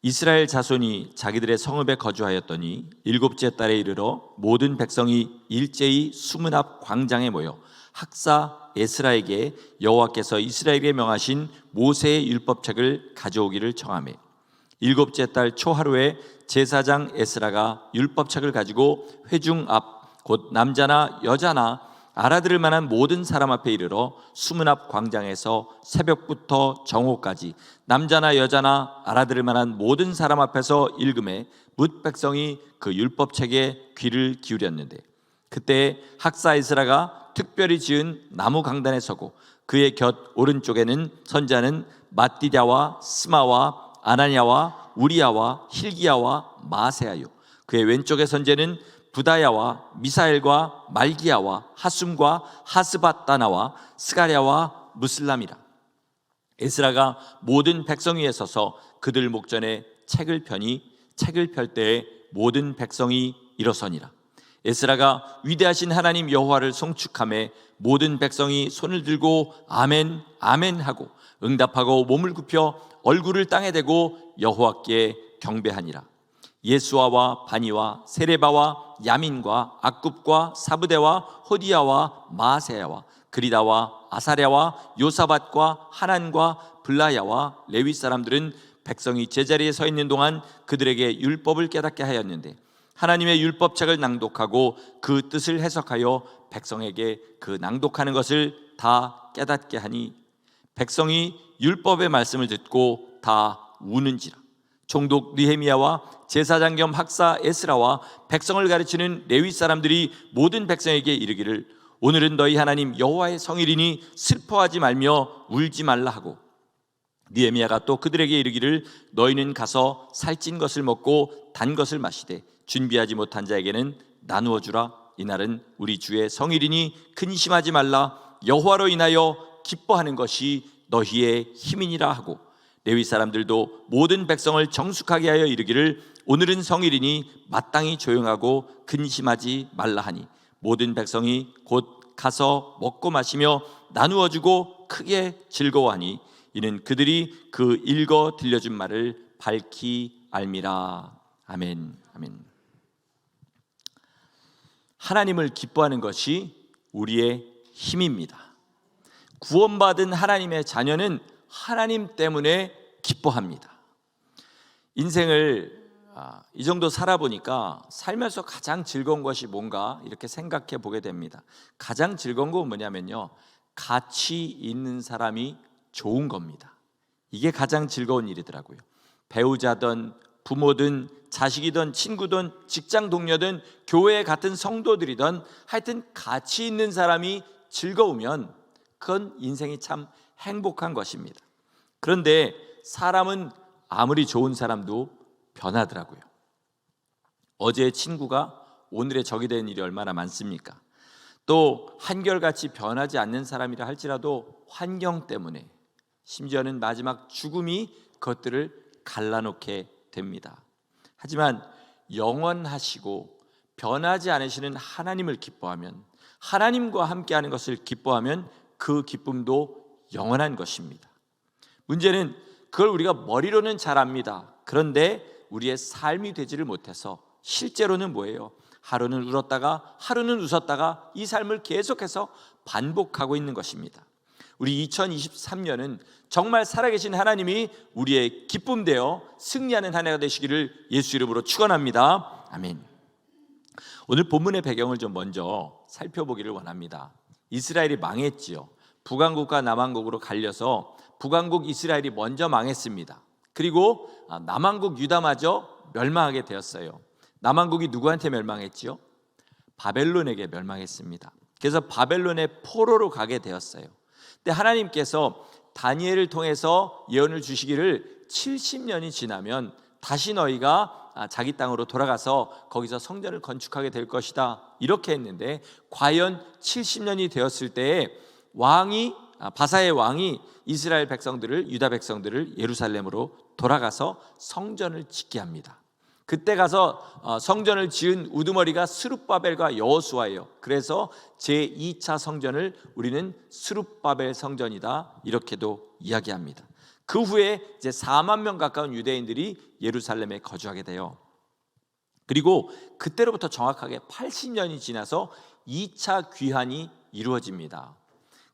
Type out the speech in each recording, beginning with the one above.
이스라엘 자손이 자기들의 성읍에 거주하였더니 일곱째 달에 이르러 모든 백성이 일제히 수문 앞 광장에 모여 학사 에스라에게 여호와께서 이스라엘에게 명하신 모세의 율법책을 가져오기를 청하매, 일곱째 달 초하루에 제사장 에스라가 율법책을 가지고 회중 앞 곧 남자나 여자나 알아들을 만한 모든 사람 앞에 이르러 수문 앞 광장에서 새벽부터 정오까지 남자나 여자나 알아들을 만한 모든 사람 앞에서 읽음에 뭇 백성이 그 율법책에 귀를 기울였는데, 그때 학사 에스라가 특별히 지은 나무 강단에 서고 그의 곁 오른쪽에는 선자는 마띠랴와 스마와 아나냐와 우리야와 힐기야와 마세야요, 그의 왼쪽에 선제는 부다야와 미사엘과 말기야와 하숨과 하스바따나와 스가랴와 무슬람이라. 에스라가 모든 백성 위에 서서 그들 목전에 책을 펴니 책을 펼 때에 모든 백성이 일어서니라. 에스라가 위대하신 하나님 여호와를 송축하매 모든 백성이 손을 들고 아멘 아멘 하고 응답하고 몸을 굽혀 얼굴을 땅에 대고 여호와께 경배하니라. 예수아와 바니와 세레바와 야민과 악굽과 사브데와 호디야와 마세야와 그리다와 아사랴와 요사밧과 하난과 블라야와 레위 사람들은 백성이 제자리에 서 있는 동안 그들에게 율법을 깨닫게 하였는데, 하나님의 율법책을 낭독하고 그 뜻을 해석하여 백성에게 그 낭독하는 것을 다 깨닫게 하니 백성이 율법의 말씀을 듣고 다 우는지라. 총독 느헤미야와 제사장 겸 학사 에스라와 백성을 가르치는 레위 사람들이 모든 백성에게 이르기를, 오늘은 너희 하나님 여호와의 성일이니 슬퍼하지 말며 울지 말라 하고, 느헤미야가 또 그들에게 이르기를, 너희는 가서 살찐 것을 먹고 단 것을 마시되 준비하지 못한 자에게는 나누어 주라. 이날은 우리 주의 성일이니 근심하지 말라. 여호와로 인하여 기뻐하는 것이 너희의 힘이니라 하고, 레위 사람들도 모든 백성을 정숙하게 하여 이르기를, 오늘은 성일이니 마땅히 조용하고 근심하지 말라 하니 모든 백성이 곧 가서 먹고 마시며 나누어 주고 크게 즐거워하니 이는 그들이 그 읽어 들려준 말을 밝히 알미라. 아멘. 아멘. 하나님을 기뻐하는 것이 우리의 힘입니다. 구원받은 하나님의 자녀는 하나님 때문에 기뻐합니다. 인생을 이 정도 살아보니까 살면서 가장 즐거운 것이 뭔가 이렇게 생각해 보게 됩니다. 가장 즐거운 건 뭐냐면요, 가치 있는 사람이 좋은 겁니다. 이게 가장 즐거운 일이더라고요. 배우자든 부모든 자식이든 친구든 직장 동료든 교회 같은 성도들이든 하여튼 가치 있는 사람이 즐거우면 그건 인생이 참 행복한 것입니다. 그런데 사람은 아무리 좋은 사람도 변하더라고요. 어제의 친구가 오늘의 적이 된 일이 얼마나 많습니까? 또 한결같이 변하지 않는 사람이라 할지라도 환경 때문에, 심지어는 마지막 죽음이 그것들을 갈라놓게 됩니다. 하지만 영원하시고 변하지 않으시는 하나님을 기뻐하면, 하나님과 함께하는 것을 기뻐하면 그 기쁨도 영원한 것입니다. 문제는 그걸 우리가 머리로는 잘 압니다. 그런데 우리의 삶이 되지를 못해서 실제로는 뭐예요? 하루는 울었다가 하루는 웃었다가 이 삶을 계속해서 반복하고 있는 것입니다. 우리 2023년은 정말 살아계신 하나님이 우리의 기쁨 되어 승리하는 한 해가 되시기를 예수 이름으로 축원합니다. 아멘. 오늘 본문의 배경을 좀 먼저 살펴보기를 원합니다. 이스라엘이 망했지요. 북왕국과 남왕국으로 갈려서 북왕국 이스라엘이 먼저 망했습니다. 그리고 남왕국 유다마저 멸망하게 되었어요. 남왕국이 누구한테 멸망했지요? 바벨론에게 멸망했습니다. 그래서 바벨론의 포로로 가게 되었어요. 근데 하나님께서 다니엘을 통해서 예언을 주시기를 70년이 지나면 다시 너희가 자기 땅으로 돌아가서 거기서 성전을 건축하게 될 것이다, 이렇게 했는데 과연 70년이 되었을 때에 바사의 왕이 이스라엘 백성들을, 유다 백성들을 예루살렘으로 돌아가서 성전을 짓게 합니다. 그때 가서 성전을 지은 우두머리가 스룹바벨과 여호수아예요. 그래서 제2차 성전을 우리는 스룹바벨 성전이다, 이렇게도 이야기합니다. 그 후에 이제 4만 명 가까운 유대인들이 예루살렘에 거주하게 돼요. 그리고 그때로부터 정확하게 80년이 지나서 2차 귀환이 이루어집니다.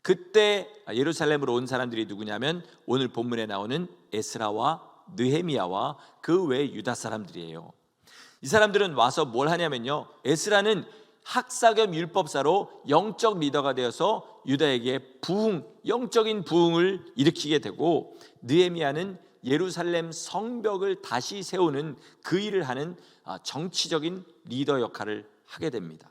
그때 예루살렘으로 온 사람들이 누구냐면 오늘 본문에 나오는 에스라와 느헤미야와 그 외 유다 사람들이에요. 이 사람들은 와서 뭘 하냐면요, 에스라는 학사 겸 율법사로 영적 리더가 되어서 유다에게 영적인 부흥을 일으키게 되고, 느헤미야는 예루살렘 성벽을 다시 세우는 그 일을 하는 정치적인 리더 역할을 하게 됩니다.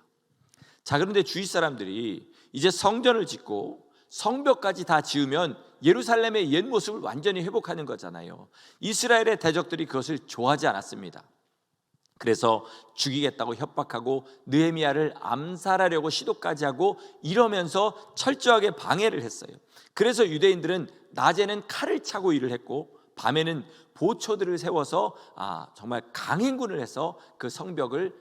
자, 그런데 주위 사람들이 이제 성전을 짓고 성벽까지 다 지으면 예루살렘의 옛 모습을 완전히 회복하는 거잖아요. 이스라엘의 대적들이 그것을 좋아하지 않았습니다. 그래서 죽이겠다고 협박하고 느헤미야를 암살하려고 시도까지 하고 이러면서 철저하게 방해를 했어요. 그래서 유대인들은 낮에는 칼을 차고 일을 했고 밤에는 보초들을 세워서 정말 강행군을 해서 그 성벽을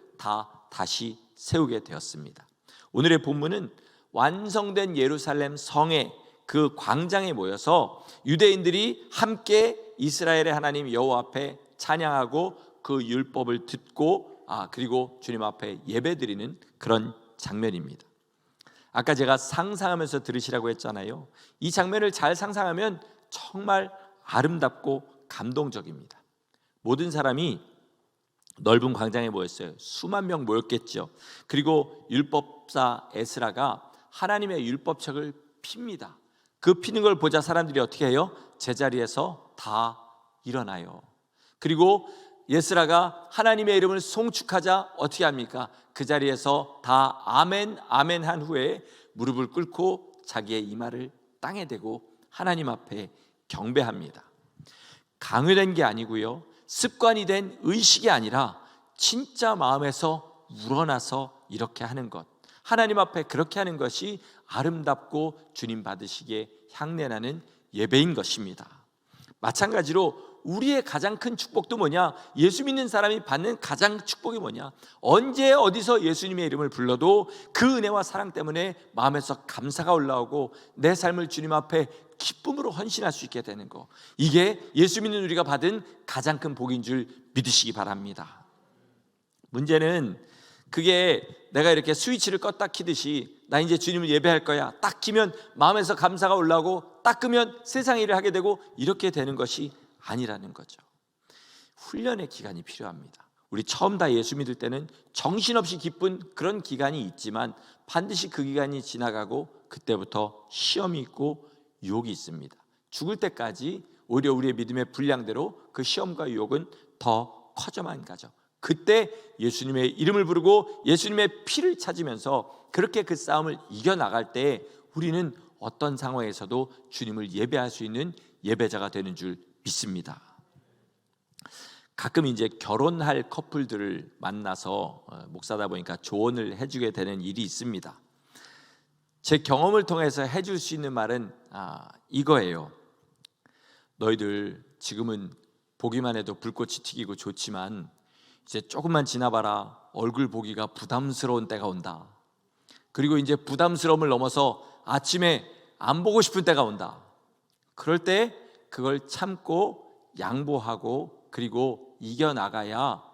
다시 세우게 되었습니다. 오늘의 본문은 완성된 예루살렘 성의 그 광장에 모여서 유대인들이 함께 이스라엘의 하나님 여호와 앞에 찬양하고 그 율법을 듣고 그리고 주님 앞에 예배드리는 그런 장면입니다. 아까 제가 상상하면서 들으시라고 했잖아요. 이 장면을 잘 상상하면 정말 아름답고 감동적입니다. 모든 사람이 넓은 광장에 모였어요. 수만 명 모였겠죠. 그리고 율법사 에스라가 하나님의 율법책을 핍니다. 그 피는 걸 보자 사람들이 어떻게 해요? 제자리에서 다 일어나요. 그리고 에스라가 하나님의 이름을 송축하자 어떻게 합니까? 그 자리에서 다 아멘 아멘 한 후에 무릎을 꿇고 자기의 이마를 땅에 대고 하나님 앞에 경배합니다. 강요된 게 아니고요, 습관이 된 의식이 아니라 진짜 마음에서 우러나서 이렇게 하는 것, 하나님 앞에 그렇게 하는 것이 아름답고 주님 받으시기에 향내나는 예배인 것입니다. 마찬가지로 우리의 가장 큰 축복도 뭐냐? 예수 믿는 사람이 받는 가장 축복이 뭐냐? 언제 어디서 예수님의 이름을 불러도 그 은혜와 사랑 때문에 마음에서 감사가 올라오고 내 삶을 주님 앞에 기쁨으로 헌신할 수 있게 되는 거, 이게 예수 믿는 우리가 받은 가장 큰 복인 줄 믿으시기 바랍니다. 문제는 그게 내가 이렇게 스위치를 껐다 키듯이 나 이제 주님을 예배할 거야, 딱 키면 마음에서 감사가 올라오고 딱 끄면 세상 일을 하게 되고 이렇게 되는 것이 아니라는 거죠. 훈련의 기간이 필요합니다. 우리 처음 다 예수 믿을 때는 정신없이 기쁜 그런 기간이 있지만 반드시 그 기간이 지나가고 그때부터 시험이 있고 유혹이 있습니다. 죽을 때까지 오히려 우리의 믿음의 분량대로 그 시험과 유혹은 더 커져만 가죠. 그때 예수님의 이름을 부르고 예수님의 피를 찾으면서 그렇게 그 싸움을 이겨나갈 때 우리는 어떤 상황에서도 주님을 예배할 수 있는 예배자가 되는 줄 믿습니다. 가끔 이제 결혼할 커플들을 만나서 목사다 보니까 조언을 해주게 되는 일이 있습니다. 제 경험을 통해서 해줄 수 있는 말은 이거예요. 너희들 지금은 보기만 해도 불꽃이 튀기고 좋지만 이제 조금만 지나봐라, 얼굴 보기가 부담스러운 때가 온다. 그리고 이제 부담스러움을 넘어서 아침에 안 보고 싶은 때가 온다. 그럴 때 그걸 참고 양보하고 그리고 이겨나가야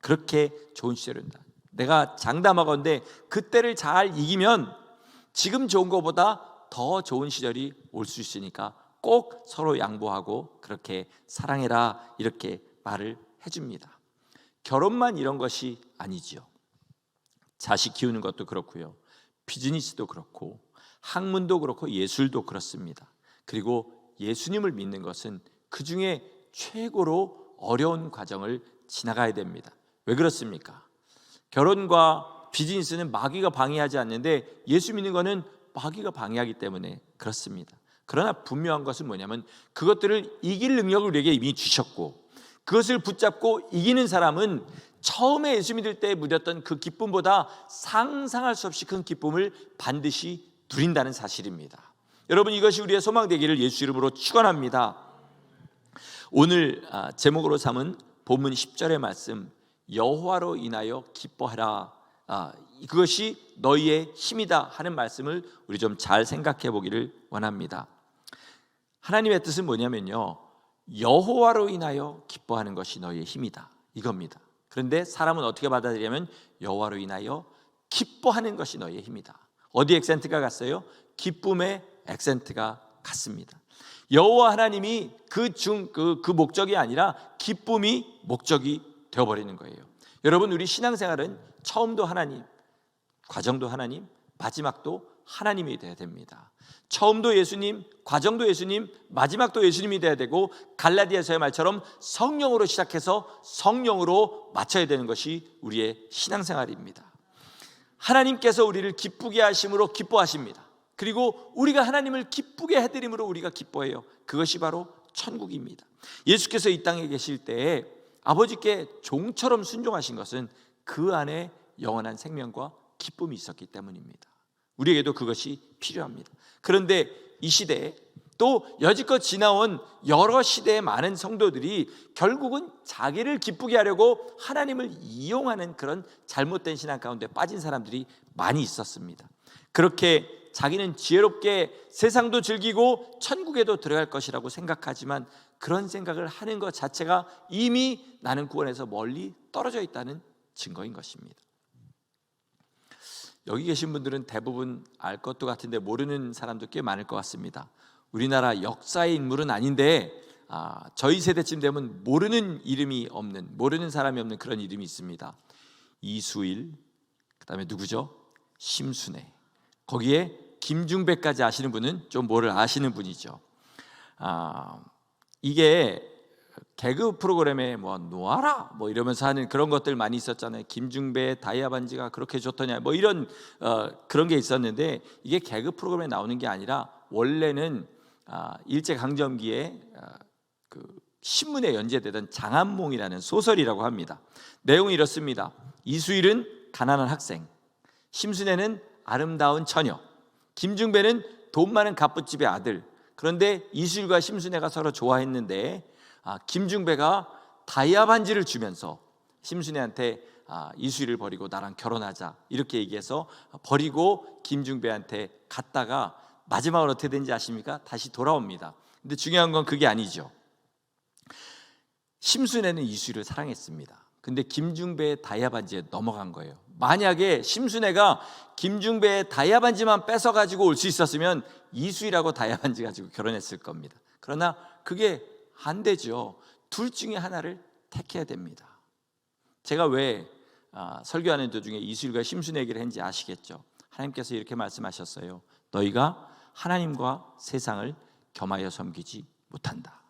그렇게 좋은 시절이 온다. 내가 장담하건대 그때를 잘 이기면 지금 좋은 것보다 더 좋은 시절이 올 수 있으니까 꼭 서로 양보하고 그렇게 사랑해라, 이렇게 말을 해줍니다. 결혼만 이런 것이 아니지요. 자식 키우는 것도 그렇고요, 비즈니스도 그렇고 학문도 그렇고 예술도 그렇습니다. 그리고 예수님을 믿는 것은 그 중에 최고로 어려운 과정을 지나가야 됩니다. 왜 그렇습니까? 결혼과 비즈니스는 마귀가 방해하지 않는데 예수 믿는 것은 마귀가 방해하기 때문에 그렇습니다. 그러나 분명한 것은 뭐냐면 그것들을 이길 능력을 우리에게 이미 주셨고 그것을 붙잡고 이기는 사람은 처음에 예수 믿을 때 누렸던 그 기쁨보다 상상할 수 없이 큰 기쁨을 반드시 누린다는 사실입니다. 여러분, 이것이 우리의 소망 되기를 예수 이름으로 축원합니다. 오늘 제목으로 삼은 본문 10절의 말씀, 여호와로 인하여 기뻐하라, 그것이 너희의 힘이다 하는 말씀을 우리 좀 잘 생각해 보기를 원합니다. 하나님의 뜻은 뭐냐면요, 여호와로 인하여 기뻐하는 것이 너희의 힘이다, 이겁니다. 그런데 사람은 어떻게 받아들이냐면 여호와로 인하여 기뻐하는 것이 너희의 힘이다. 어디 액센트가 갔어요? 기쁨의 액센트가 갔습니다. 여호와 하나님이 그 목적이 아니라 기쁨이 목적이 되어버리는 거예요. 여러분, 우리 신앙생활은 처음도 하나님, 과정도 하나님, 마지막도 하나님이 돼야 됩니다. 처음도 예수님, 과정도 예수님, 마지막도 예수님이 돼야 되고, 갈라디아서의 말처럼 성령으로 시작해서 성령으로 마쳐야 되는 것이 우리의 신앙생활입니다. 하나님께서 우리를 기쁘게 하심으로 기뻐하십니다. 그리고 우리가 하나님을 기쁘게 해드림으로 우리가 기뻐해요. 그것이 바로 천국입니다. 예수께서 이 땅에 계실 때에 아버지께 종처럼 순종하신 것은 그 안에 영원한 생명과 기쁨이 있었기 때문입니다. 우리에게도 그것이 필요합니다. 그런데 이 시대에 또 여지껏 지나온 여러 시대의 많은 성도들이 결국은 자기를 기쁘게 하려고 하나님을 이용하는 그런 잘못된 신앙 가운데 빠진 사람들이 많이 있었습니다. 그렇게 자기는 지혜롭게 세상도 즐기고 천국에도 들어갈 것이라고 생각하지만 그런 생각을 하는 것 자체가 이미 나는 구원에서 멀리 떨어져 있다는 증거인 것입니다. 여기 계신 분들은 대부분 알 것도 같은데 모르는 사람도 꽤 많을 것 같습니다. 우리나라 역사의 인물은 아닌데 저희 세대쯤 되면 모르는 이름이 없는, 모르는 사람이 없는 그런 이름이 있습니다. 이수일, 그 다음에 누구죠? 심순애, 거기에 김중배까지 아시는 분은 좀 뭐를 아시는 분이죠. 이게 개그 프로그램에 뭐 놓아라 뭐 이러면서 하는 그런 것들 많이 있었잖아요. 김중배 다이아 반지가 그렇게 좋더냐 뭐 이런 그런 게 있었는데, 이게 개그 프로그램에 나오는 게 아니라 원래는 일제 강점기에 그 신문에 연재되던 장안몽이라는 소설이라고 합니다. 내용이 이렇습니다. 이수일은 가난한 학생, 심순애는 아름다운 처녀, 김중배는 돈 많은 갑부집의 아들. 그런데 이수일과 심순애가 서로 좋아했는데 김중배가 다이아 반지를 주면서 심순애한테 이수일을 버리고 나랑 결혼하자 이렇게 얘기해서 버리고 김중배한테 갔다가 마지막으로 어떻게 된지 아십니까? 다시 돌아옵니다. 근데 중요한 건 그게 아니죠. 심순애는 이수일을 사랑했습니다. 근데 김중배의 다이아 반지에 넘어간 거예요. 만약에 심순애가 김중배의 다이아 반지만 뺏어가지고 올 수 있었으면 이수일하고 다이아 반지 가지고 결혼했을 겁니다. 그러나 그게 안 되죠. 둘 중에 하나를 택해야 됩니다. 제가 왜 설교하는 도중에 이수일과 심순애 얘기를 했는지 아시겠죠? 하나님께서 이렇게 말씀하셨어요. 너희가 하나님과 세상을 겸하여 섬기지 못한다.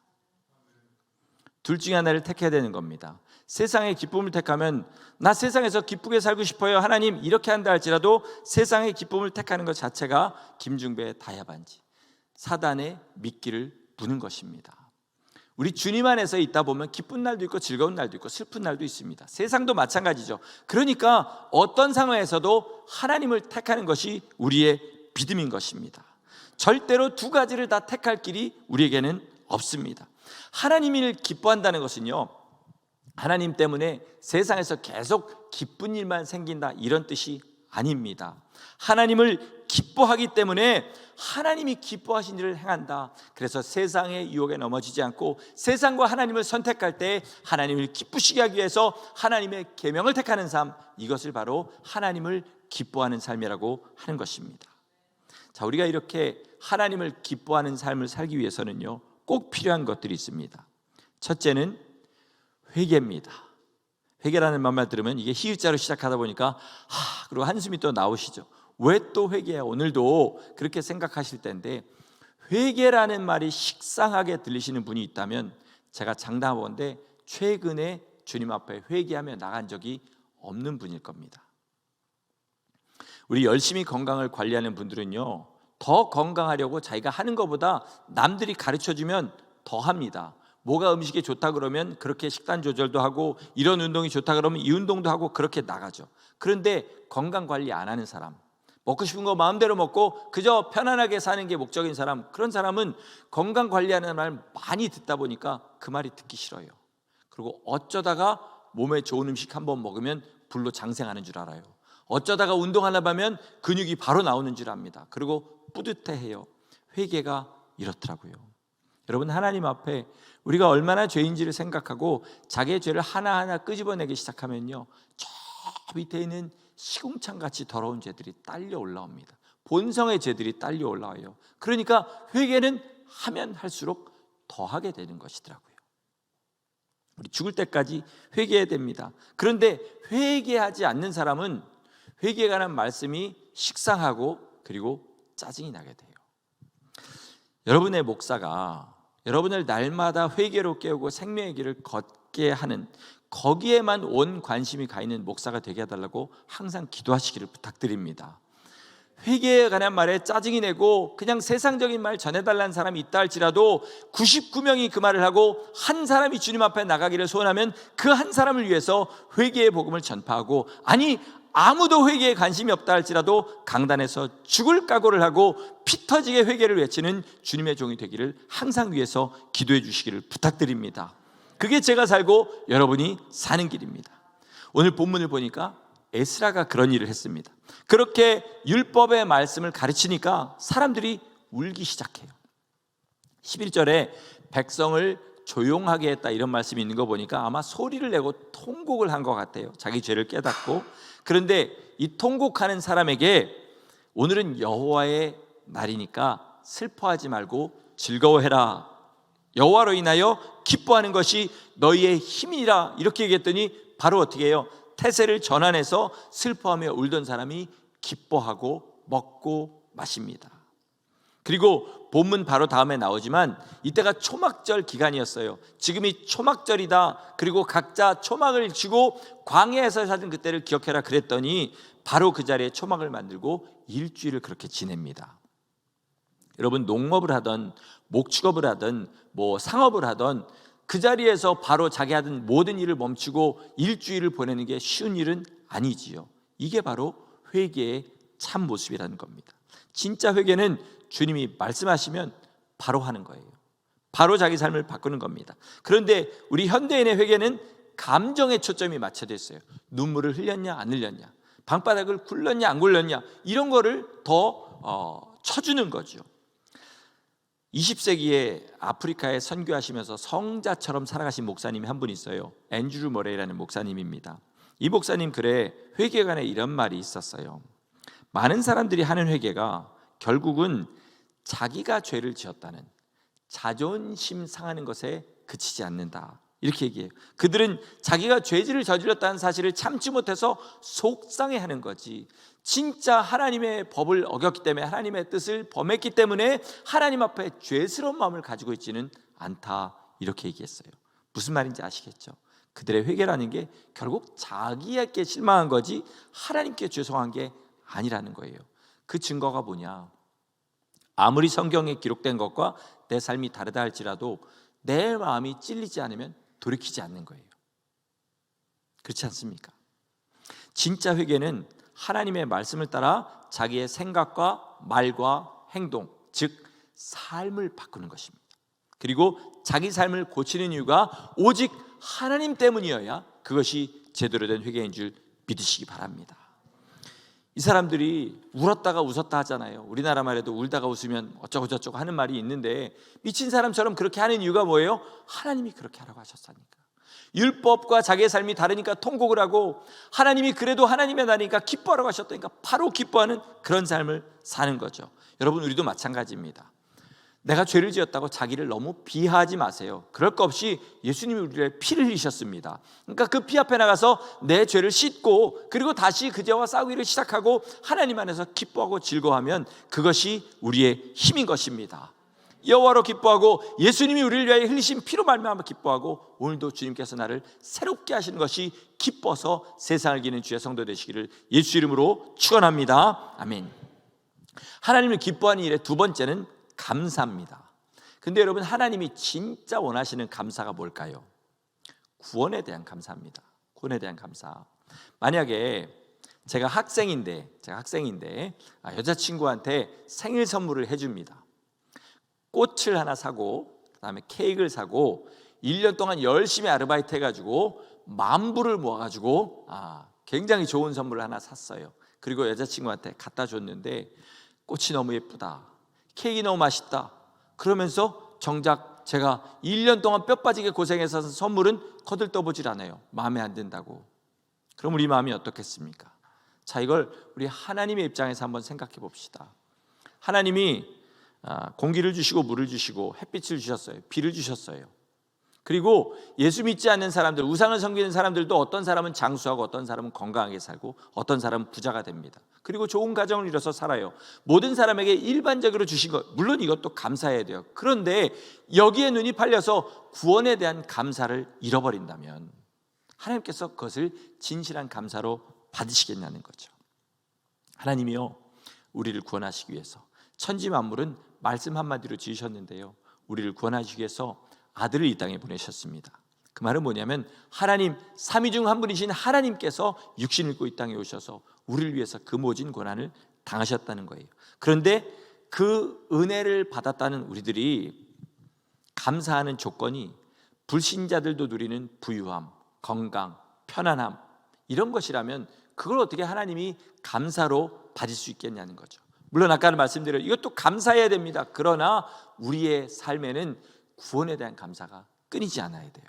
둘 중에 하나를 택해야 되는 겁니다. 세상의 기쁨을 택하면 나 세상에서 기쁘게 살고 싶어요, 하나님 이렇게 한다 할지라도 세상의 기쁨을 택하는 것 자체가 김중배의 다이아 반지, 사단의 미끼를 부는 것입니다. 우리 주님 안에서 있다 보면 기쁜 날도 있고 즐거운 날도 있고 슬픈 날도 있습니다. 세상도 마찬가지죠. 그러니까 어떤 상황에서도 하나님을 택하는 것이 우리의 믿음인 것입니다. 절대로 두 가지를 다 택할 길이 우리에게는 없습니다. 하나님을 기뻐한다는 것은요, 하나님 때문에 세상에서 계속 기쁜 일만 생긴다 이런 뜻이 아닙니다. 하나님을 기뻐하기 때문에 하나님이 기뻐하신 일을 행한다. 그래서 세상의 유혹에 넘어지지 않고 세상과 하나님을 선택할 때 하나님을 기쁘시게 하기 위해서 하나님의 계명을 택하는 삶, 이것을 바로 하나님을 기뻐하는 삶이라고 하는 것입니다. 자, 우리가 이렇게 하나님을 기뻐하는 삶을 살기 위해서는요, 꼭 필요한 것들이 있습니다. 첫째는 회개입니다. 회개라는 말만 들으면 이게 히읗자로 시작하다 보니까 그리고 한숨이 또 나오시죠. 왜 또 회개야? 오늘도 그렇게 생각하실 텐데, 회개라는 말이 식상하게 들리시는 분이 있다면 제가 장담하건대 최근에 주님 앞에 회개하며 나간 적이 없는 분일 겁니다. 우리 열심히 건강을 관리하는 분들은요, 더 건강하려고 자기가 하는 것보다 남들이 가르쳐주면 더 합니다. 뭐가 음식에 좋다 그러면 그렇게 식단 조절도 하고, 이런 운동이 좋다 그러면 이 운동도 하고 그렇게 나가죠. 그런데 건강 관리 안 하는 사람, 먹고 싶은 거 마음대로 먹고 그저 편안하게 사는 게 목적인 사람, 그런 사람은 건강 관리하는 말 많이 듣다 보니까 그 말이 듣기 싫어요. 그리고 어쩌다가 몸에 좋은 음식 한번 먹으면 불로 장생하는 줄 알아요. 어쩌다가 운동하려고 하면 근육이 바로 나오는 줄 압니다. 그리고 뿌듯해해요. 회개가 이렇더라고요. 여러분, 하나님 앞에 우리가 얼마나 죄인지를 생각하고 자기의 죄를 하나하나 끄집어내기 시작하면요, 저 밑에 있는 시궁창같이 더러운 죄들이 딸려 올라옵니다. 본성의 죄들이 딸려 올라와요. 그러니까 회개는 하면 할수록 더하게 되는 것이더라고요. 우리 죽을 때까지 회개해야 됩니다. 그런데 회개하지 않는 사람은 회개에 관한 말씀이 식상하고 그리고 짜증이 나게 돼요. 여러분의 목사가 여러분을 날마다 회개로 깨우고 생명의 길을 걷게 하는, 거기에만 온 관심이 가 있는 목사가 되게 해달라고 항상 기도하시기를 부탁드립니다. 회개에 관한 말에 짜증이 내고 그냥 세상적인 말 전해달라는 사람이 있다 할지라도 99명이 그 말을 하고 한 사람이 주님 앞에 나가기를 소원하면 그 한 사람을 위해서 회개의 복음을 전파하고, 아니 아무도 회개에 관심이 없다 할지라도 강단에서 죽을 각오를 하고 피 터지게 회개를 외치는 주님의 종이 되기를 항상 위해서 기도해 주시기를 부탁드립니다. 그게 제가 살고 여러분이 사는 길입니다. 오늘 본문을 보니까 에스라가 그런 일을 했습니다. 그렇게 율법의 말씀을 가르치니까 사람들이 울기 시작해요. 11절에 백성을 조용하게 했다 이런 말씀이 있는 거 보니까 아마 소리를 내고 통곡을 한 것 같아요. 자기 죄를 깨닫고. 그런데 이 통곡하는 사람에게 오늘은 여호와의 날이니까 슬퍼하지 말고 즐거워해라. 여호와로 인하여 기뻐하는 것이 너희의 힘이라. 이렇게 얘기했더니 바로 어떻게 해요? 태세를 전환해서 슬퍼하며 울던 사람이 기뻐하고 먹고 마십니다. 그리고 본문 바로 다음에 나오지만 이때가 초막절 기간이었어요. 지금이 초막절이다. 그리고 각자 초막을 쥐고 광야에서 살던 그때를 기억해라 그랬더니 바로 그 자리에 초막을 만들고 일주일을 그렇게 지냅니다. 여러분, 농업을 하던 목축업을 하던 상업을 하던 그 자리에서 바로 자기 하던 모든 일을 멈추고 일주일을 보내는 게 쉬운 일은 아니지요. 이게 바로 회개의 참 모습이라는 겁니다. 진짜 회개는 주님이 말씀하시면 바로 하는 거예요. 바로 자기 삶을 바꾸는 겁니다. 그런데 우리 현대인의 회개는 감정에 초점이 맞춰져 있어요. 눈물을 흘렸냐 안 흘렸냐, 방바닥을 굴렀냐 안 굴렀냐, 이런 거를 더 쳐주는 거죠. 20세기에 아프리카에 선교하시면서 성자처럼 살아가신 목사님이 한 분 있어요. 앤드류 머레이라는 목사님입니다. 이 목사님 글에 회개에 관해 이런 말이 있었어요. 많은 사람들이 하는 회개가 결국은 자기가 죄를 지었다는 자존심 상하는 것에 그치지 않는다, 이렇게 얘기해요. 그들은 자기가 죄질을 저질렀다는 사실을 참지 못해서 속상해하는 거지, 진짜 하나님의 법을 어겼기 때문에, 하나님의 뜻을 범했기 때문에 하나님 앞에 죄스러운 마음을 가지고 있지는 않다, 이렇게 얘기했어요. 무슨 말인지 아시겠죠? 그들의 회개라는 게 결국 자기에게 실망한 거지 하나님께 죄송한 게 아니라는 거예요. 그 증거가 뭐냐? 아무리 성경에 기록된 것과 내 삶이 다르다 할지라도 내 마음이 찔리지 않으면 돌이키지 않는 거예요. 그렇지 않습니까? 진짜 회개는 하나님의 말씀을 따라 자기의 생각과 말과 행동, 즉 삶을 바꾸는 것입니다. 그리고 자기 삶을 고치는 이유가 오직 하나님 때문이어야 그것이 제대로 된 회개인 줄 믿으시기 바랍니다. 이 사람들이 울었다가 웃었다 하잖아요. 우리나라 말에도 울다가 웃으면 어쩌고 저쩌고 하는 말이 있는데, 미친 사람처럼 그렇게 하는 이유가 뭐예요? 하나님이 그렇게 하라고 하셨으니까. 율법과 자기의 삶이 다르니까 통곡을 하고, 하나님이 그래도 하나님의 나니까 기뻐하라고 하셨다니까 바로 기뻐하는 그런 삶을 사는 거죠. 여러분, 우리도 마찬가지입니다. 내가 죄를 지었다고 자기를 너무 비하하지 마세요. 그럴 것 없이 예수님이 우리를 피를 흘리셨습니다. 그러니까 그 피 앞에 나가서 내 죄를 씻고 그리고 다시 그 죄와 싸우기를 시작하고 하나님 안에서 기뻐하고 즐거워하면 그것이 우리의 힘인 것입니다. 여호와로 기뻐하고 예수님이 우리를 위하여 흘리신 피로 말미암아 기뻐하고, 오늘도 주님께서 나를 새롭게 하시는 것이 기뻐서 세상을 이기는 주의 성도 되시기를 예수 이름으로 축원합니다. 아멘. 하나님을 기뻐하는 일의 두 번째는 감사입니다. 근데 여러분, 하나님이 진짜 원하시는 감사가 뭘까요? 구원에 대한 감사입니다. 구원에 대한 감사. 만약에 제가 학생인데 여자친구한테 생일 선물을 해줍니다. 꽃을 하나 사고 그다음에 케이크를 사고 1년 동안 열심히 아르바이트 해가지고 만불을 모아가지고 굉장히 좋은 선물을 하나 샀어요. 그리고 여자친구한테 갖다 줬는데 꽃이 너무 예쁘다, 케이크 너무 맛있다 그러면서 정작 제가 1년 동안 뼈 빠지게 고생해서 산 선물은 거들떠보질 않아요. 마음에 안 든다고. 그럼 우리 마음이 어떻겠습니까? 자, 이걸 우리 하나님의 입장에서 한번 생각해 봅시다. 하나님이 공기를 주시고 물을 주시고 햇빛을 주셨어요. 비를 주셨어요. 그리고 예수 믿지 않는 사람들, 우상을 섬기는 사람들도 어떤 사람은 장수하고 어떤 사람은 건강하게 살고 어떤 사람은 부자가 됩니다. 그리고 좋은 가정을 이뤄서 살아요. 모든 사람에게 일반적으로 주신 것, 물론 이것도 감사해야 돼요. 그런데 여기에 눈이 팔려서 구원에 대한 감사를 잃어버린다면 하나님께서 그것을 진실한 감사로 받으시겠냐는 거죠. 하나님이요, 우리를 구원하시기 위해서 천지 만물은 말씀 한마디로 지으셨는데요, 우리를 구원하시기 위해서 아들을 이 땅에 보내셨습니다. 그 말은 뭐냐면 하나님, 삼위 중 한 분이신 하나님께서 육신을 입고 이 땅에 오셔서 우리를 위해서 그 모진 고난을 당하셨다는 거예요. 그런데 그 은혜를 받았다는 우리들이 감사하는 조건이 불신자들도 누리는 부유함, 건강, 편안함, 이런 것이라면 그걸 어떻게 하나님이 감사로 받을 수 있겠냐는 거죠. 물론 아까는 말씀드린 이것도 감사해야 됩니다. 그러나 우리의 삶에는 구원에 대한 감사가 끊이지 않아야 돼요.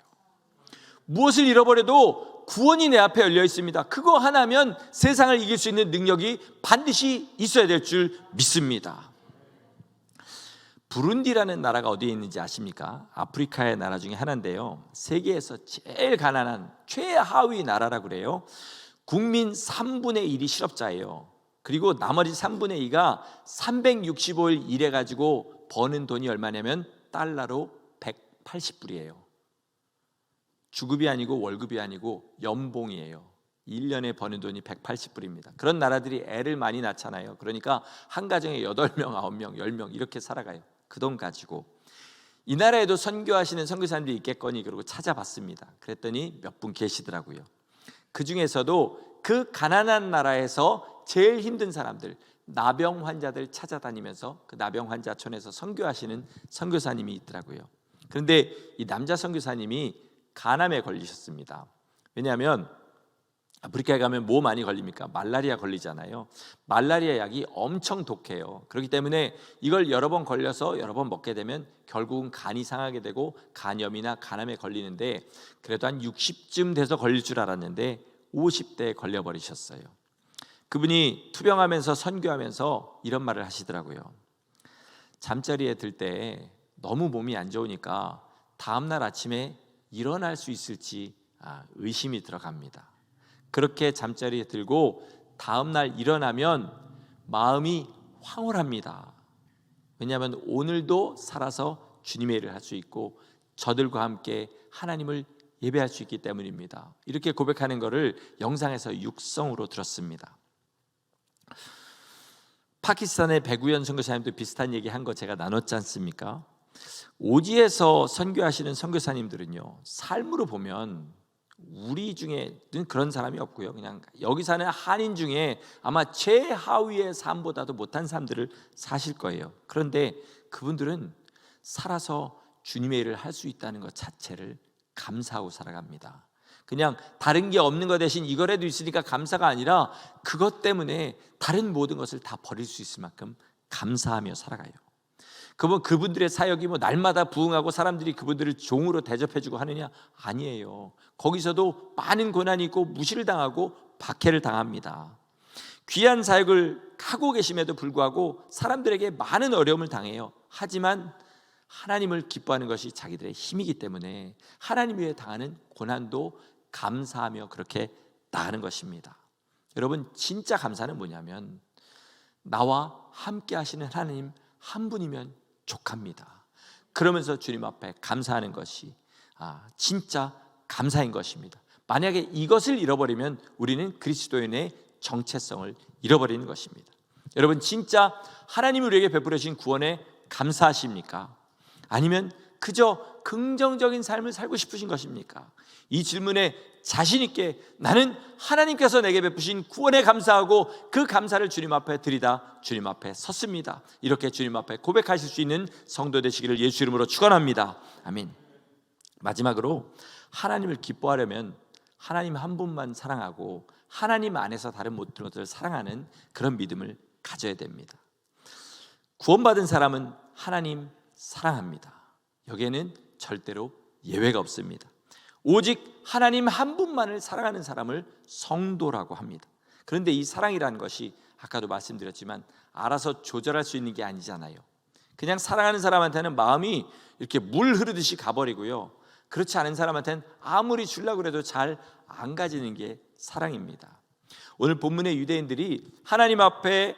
무엇을 잃어버려도 구원이 내 앞에 열려 있습니다. 그거 하나면 세상을 이길 수 있는 능력이 반드시 있어야 될 줄 믿습니다. 부룬디라는 나라가 어디에 있는지 아십니까? 아프리카의 나라 중에 하나인데요, 세계에서 제일 가난한 최하위 나라라고 그래요. 국민 3분의 1이 실업자예요. 그리고 나머지 3분의 2가 365일 일해가지고 버는 돈이 얼마냐면 달러로 180불이에요. 주급이 아니고 월급이 아니고 연봉이에요. 1년에 버는 돈이 180불입니다. 그런 나라들이 애를 많이 낳잖아요. 그러니까 한 가정에 8명, 9명, 10명 이렇게 살아가요. 그 돈 가지고. 이 나라에도 선교하시는 선교사님들이 있겠거니 그러고 찾아봤습니다. 그랬더니 몇 분 계시더라고요. 그 중에서도 그 가난한 나라에서 제일 힘든 사람들, 나병 환자들 찾아다니면서 그 나병 환자촌에서 선교하시는 선교사님이 있더라고요. 그런데 이 남자 선교사님이 간암에 걸리셨습니다. 왜냐하면 아프리카에 가면 뭐 많이 걸립니까? 말라리아 걸리잖아요. 말라리아 약이 엄청 독해요. 그렇기 때문에 이걸 여러 번 걸려서 여러 번 먹게 되면 결국은 간이 상하게 되고 간염이나 간암에 걸리는데, 그래도 한 60쯤 돼서 걸릴 줄 알았는데 50대에 걸려버리셨어요. 그분이 투병하면서 선교하면서 이런 말을 하시더라고요. 잠자리에 들 때 너무 몸이 안 좋으니까 다음날 아침에 일어날 수 있을지 의심이 들어갑니다. 그렇게 잠자리에 들고 다음날 일어나면 마음이 황홀합니다. 왜냐하면 오늘도 살아서 주님의 일을 할 수 있고 저들과 함께 하나님을 예배할 수 있기 때문입니다. 이렇게 고백하는 것을 영상에서 육성으로 들었습니다. 파키스탄의 백우연 선교사님도 비슷한 얘기 한 거 제가 나눴지 않습니까? 오지에서 선교하시는 선교사님들은요, 삶으로 보면 우리 중에는 그런 사람이 없고요, 그냥 여기 사는 한인 중에 아마 최하위의 삶보다도 못한 삶들을 사실 거예요. 그런데 그분들은 살아서 주님의 일을 할 수 있다는 것 자체를 감사하고 살아갑니다. 그냥 다른 게 없는 것 대신 이거라도 있으니까 감사가 아니라 그것 때문에 다른 모든 것을 다 버릴 수 있을 만큼 감사하며 살아가요. 그분들의 사역이 뭐 날마다 부흥하고 사람들이 그분들을 종으로 대접해주고 하느냐? 아니에요. 거기서도 많은 고난이 있고 무시를 당하고 박해를 당합니다. 귀한 사역을 하고 계심에도 불구하고 사람들에게 많은 어려움을 당해요. 하지만 하나님을 기뻐하는 것이 자기들의 힘이기 때문에 하나님 위해 당하는 고난도 감사하며 그렇게 나가는 것입니다. 여러분, 진짜 감사는 뭐냐면 나와 함께 하시는 하나님 한 분이면 족합니다. 그러면서 주님 앞에 감사하는 것이 진짜 감사인 것입니다. 만약에 이것을 잃어버리면 우리는 그리스도인의 정체성을 잃어버리는 것입니다. 여러분, 진짜 하나님이 우리에게 베풀어 주신 구원에 감사하십니까? 아니면 그저 긍정적인 삶을 살고 싶으신 것입니까? 이 질문에 자신 있게 나는 하나님께서 내게 베푸신 구원에 감사하고 그 감사를 주님 앞에 드리다 주님 앞에 섰습니다. 이렇게 주님 앞에 고백하실 수 있는 성도 되시기를 예수 이름으로 축원합니다. 아멘. 마지막으로 하나님을 기뻐하려면 하나님 한 분만 사랑하고 하나님 안에서 다른 모든 것들을 사랑하는 그런 믿음을 가져야 됩니다. 구원받은 사람은 하나님 사랑합니다. 여기에는 절대로 예외가 없습니다. 오직 하나님 한 분만을 사랑하는 사람을 성도라고 합니다. 그런데 이 사랑이라는 것이 아까도 말씀드렸지만 알아서 조절할 수 있는 게 아니잖아요. 그냥 사랑하는 사람한테는 마음이 이렇게 물 흐르듯이 가버리고요, 그렇지 않은 사람한테는 아무리 주려고 해도 잘 안 가지는 게 사랑입니다. 오늘 본문의 유대인들이 하나님 앞에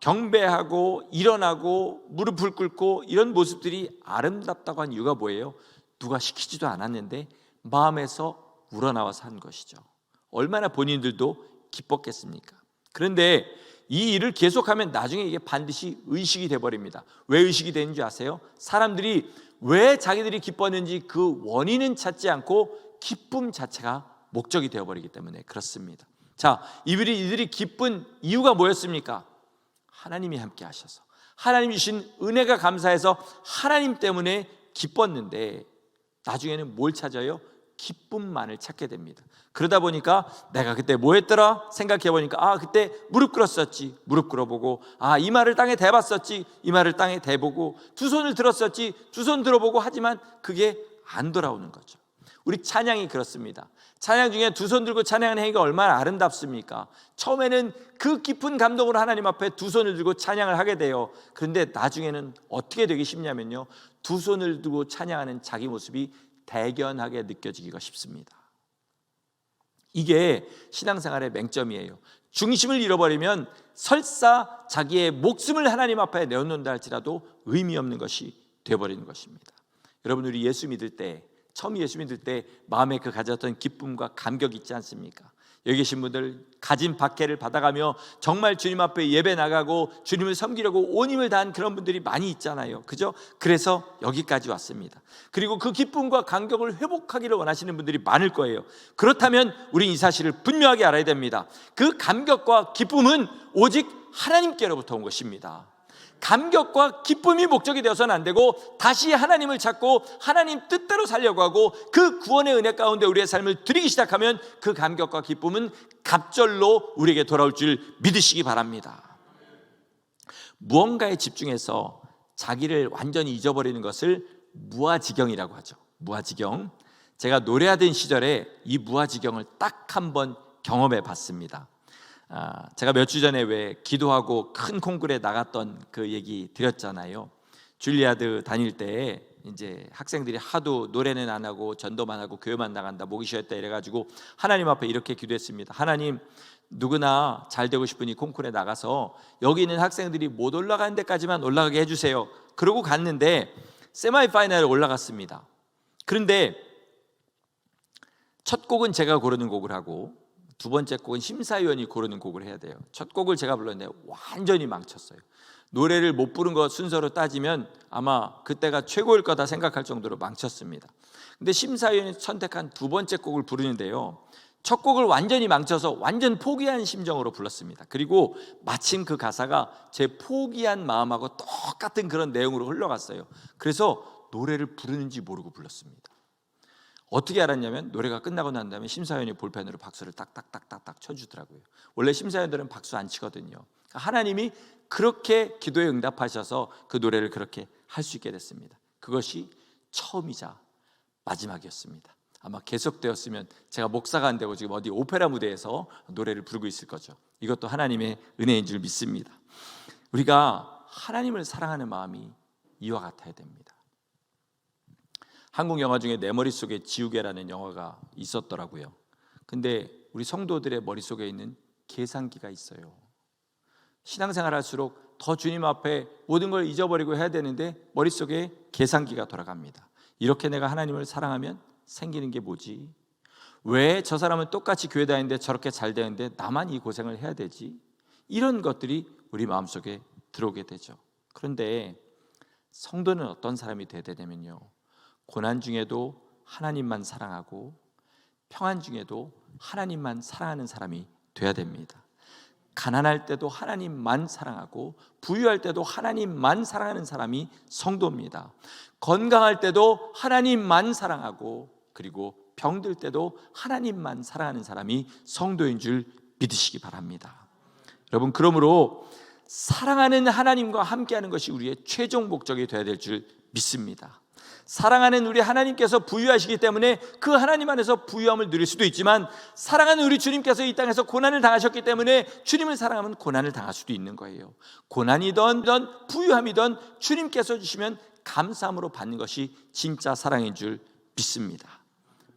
경배하고 일어나고 무릎을 꿇고 이런 모습들이 아름답다고 한 이유가 뭐예요? 누가 시키지도 않았는데 마음에서 우러나와서 한 것이죠. 얼마나 본인들도 기뻤겠습니까? 그런데 이 일을 계속하면 나중에 이게 반드시 의식이 돼버립니다. 왜 의식이 되는 줄 아세요? 사람들이 왜 자기들이 기뻤는지 그 원인은 찾지 않고 기쁨 자체가 목적이 되어버리기 때문에 그렇습니다. 자, 이들이 기쁜 이유가 뭐였습니까? 하나님이 함께 하셔서, 하나님 주신 은혜가 감사해서 하나님 때문에 기뻤는데 나중에는 뭘 찾아요? 기쁨만을 찾게 됩니다. 그러다 보니까 내가 그때 뭐 했더라 생각해 보니까 그때 무릎 꿇었었지, 무릎 꿇어보고 이 말을 땅에 대봤었지, 이 말을 땅에 대보고 두 손을 들었었지, 두 손 들어보고, 하지만 그게 안 돌아오는 거죠. 우리 찬양이 그렇습니다. 찬양 중에 두 손 들고 찬양하는 행위가 얼마나 아름답습니까? 처음에는 그 깊은 감동으로 하나님 앞에 두 손을 들고 찬양을 하게 돼요. 그런데 나중에는 어떻게 되기 쉽냐면요, 두 손을 들고 찬양하는 자기 모습이 대견하게 느껴지기가 쉽습니다. 이게 신앙생활의 맹점이에요. 중심을 잃어버리면 설사 자기의 목숨을 하나님 앞에 내어놓는다 할지라도 의미 없는 것이 되어버리는 것입니다. 여러분, 우리 예수 믿을 때, 처음 예수 믿을 때 마음에 그 가졌던 기쁨과 감격이 있지 않습니까? 여기 계신 분들 가진 박해를 받아가며 정말 주님 앞에 예배 나가고 주님을 섬기려고 온 힘을 다한 그런 분들이 많이 있잖아요. 그죠? 그래서 여기까지 왔습니다. 그리고 그 기쁨과 감격을 회복하기를 원하시는 분들이 많을 거예요. 그렇다면 우린 이 사실을 분명하게 알아야 됩니다. 그 감격과 기쁨은 오직 하나님께로부터 온 것입니다. 감격과 기쁨이 목적이 되어서는 안 되고 다시 하나님을 찾고 하나님 뜻대로 살려고 하고 그 구원의 은혜 가운데 우리의 삶을 드리기 시작하면 그 감격과 기쁨은 갑절로 우리에게 돌아올 줄 믿으시기 바랍니다. 무언가에 집중해서 자기를 완전히 잊어버리는 것을 무아지경이라고 하죠. 무아지경. 제가 노래하던 시절에 이 무아지경을 딱 한 번 경험해 봤습니다. 제가 몇 주 전에 왜 기도하고 큰 콩쿠르에 나갔던 그 얘기 드렸잖아요. 줄리아드 다닐 때 이제 학생들이 하도 노래는 안 하고 전도만 하고 교회만 나간다, 목이 쉬었다 이래가지고 하나님 앞에 이렇게 기도했습니다. 하나님, 누구나 잘 되고 싶으니 콩쿠르에 나가서 여기 있는 학생들이 못 올라가는 데까지만 올라가게 해주세요. 그러고 갔는데 세미파이널에 올라갔습니다. 그런데 첫 곡은 제가 고르는 곡을 하고 두 번째 곡은 심사위원이 고르는 곡을 해야 돼요. 첫 곡을 제가 불렀는데 완전히 망쳤어요. 노래를 못 부른 것 순서로 따지면 아마 그때가 최고일 거다 생각할 정도로 망쳤습니다. 근데 심사위원이 선택한 두 번째 곡을 부르는데요, 첫 곡을 완전히 망쳐서 완전 포기한 심정으로 불렀습니다. 그리고 마침 그 가사가 제 포기한 마음하고 똑같은 그런 내용으로 흘러갔어요. 그래서 노래를 부르는지 모르고 불렀습니다. 어떻게 알았냐면 노래가 끝나고 난 다음에 심사위원이 볼펜으로 박수를 딱딱딱딱딱 쳐주더라고요. 원래 심사위원들은 박수 안 치거든요. 하나님이 그렇게 기도에 응답하셔서 그 노래를 그렇게 할 수 있게 됐습니다. 그것이 처음이자 마지막이었습니다. 아마 계속되었으면 제가 목사가 안 되고 지금 어디 오페라 무대에서 노래를 부르고 있을 거죠. 이것도 하나님의 은혜인 줄 믿습니다. 우리가 하나님을 사랑하는 마음이 이와 같아야 됩니다. 한국 영화 중에 내 머릿속에 지우개라는 영화가 있었더라고요. 근데 우리 성도들의 머릿속에 있는 계산기가 있어요. 신앙생활 할수록 더 주님 앞에 모든 걸 잊어버리고 해야 되는데 머릿속에 계산기가 돌아갑니다. 이렇게 내가 하나님을 사랑하면 생기는 게 뭐지? 왜 저 사람은 똑같이 교회 다니는데 저렇게 잘 되는데 나만 이 고생을 해야 되지? 이런 것들이 우리 마음속에 들어오게 되죠. 그런데 성도는 어떤 사람이 돼야 되냐면요, 고난 중에도 하나님만 사랑하고 평안 중에도 하나님만 사랑하는 사람이 돼야 됩니다. 가난할 때도 하나님만 사랑하고 부유할 때도 하나님만 사랑하는 사람이 성도입니다. 건강할 때도 하나님만 사랑하고 그리고 병들 때도 하나님만 사랑하는 사람이 성도인 줄 믿으시기 바랍니다. 여러분, 그러므로 사랑하는 하나님과 함께하는 것이 우리의 최종 목적이 되어야 될 줄 믿습니다. 사랑하는 우리 하나님께서 부유하시기 때문에 그 하나님 안에서 부유함을 누릴 수도 있지만, 사랑하는 우리 주님께서 이 땅에서 고난을 당하셨기 때문에 주님을 사랑하면 고난을 당할 수도 있는 거예요. 고난이든 부유함이든 주님께서 주시면 감사함으로 받는 것이 진짜 사랑인 줄 믿습니다.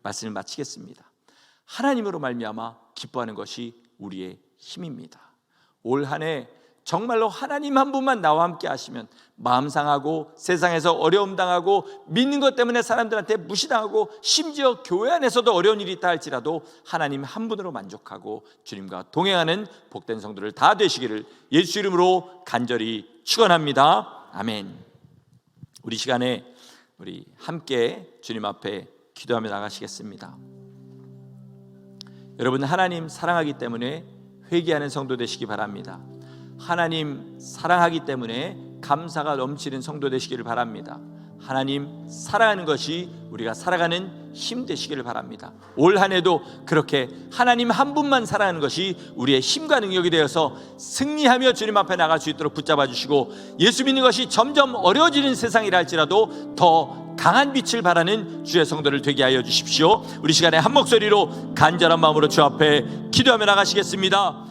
말씀을 마치겠습니다. 하나님으로 말미암아 기뻐하는 것이 우리의 힘입니다. 올 한 해 정말로 하나님 한 분만 나와 함께 하시면 마음 상하고 세상에서 어려움 당하고 믿는 것 때문에 사람들한테 무시당하고 심지어 교회 안에서도 어려운 일이 있다 할지라도 하나님 한 분으로 만족하고 주님과 동행하는 복된 성도들 다 되시기를 예수 이름으로 간절히 축원합니다. 아멘. 우리 시간에 우리 함께 주님 앞에 기도하며 나가시겠습니다. 여러분, 하나님 사랑하기 때문에 회개하는 성도 되시기 바랍니다. 하나님 사랑하기 때문에 감사가 넘치는 성도 되시기를 바랍니다. 하나님 사랑하는 것이 우리가 살아가는 힘 되시기를 바랍니다. 올 한 해도 그렇게 하나님 한 분만 사랑하는 것이 우리의 힘과 능력이 되어서 승리하며 주님 앞에 나갈 수 있도록 붙잡아 주시고, 예수 믿는 것이 점점 어려워지는 세상이라 할지라도 더 강한 빛을 발하는 주의 성도를 되게 하여 주십시오. 우리 시간에 한 목소리로 간절한 마음으로 주 앞에 기도하며 나가시겠습니다.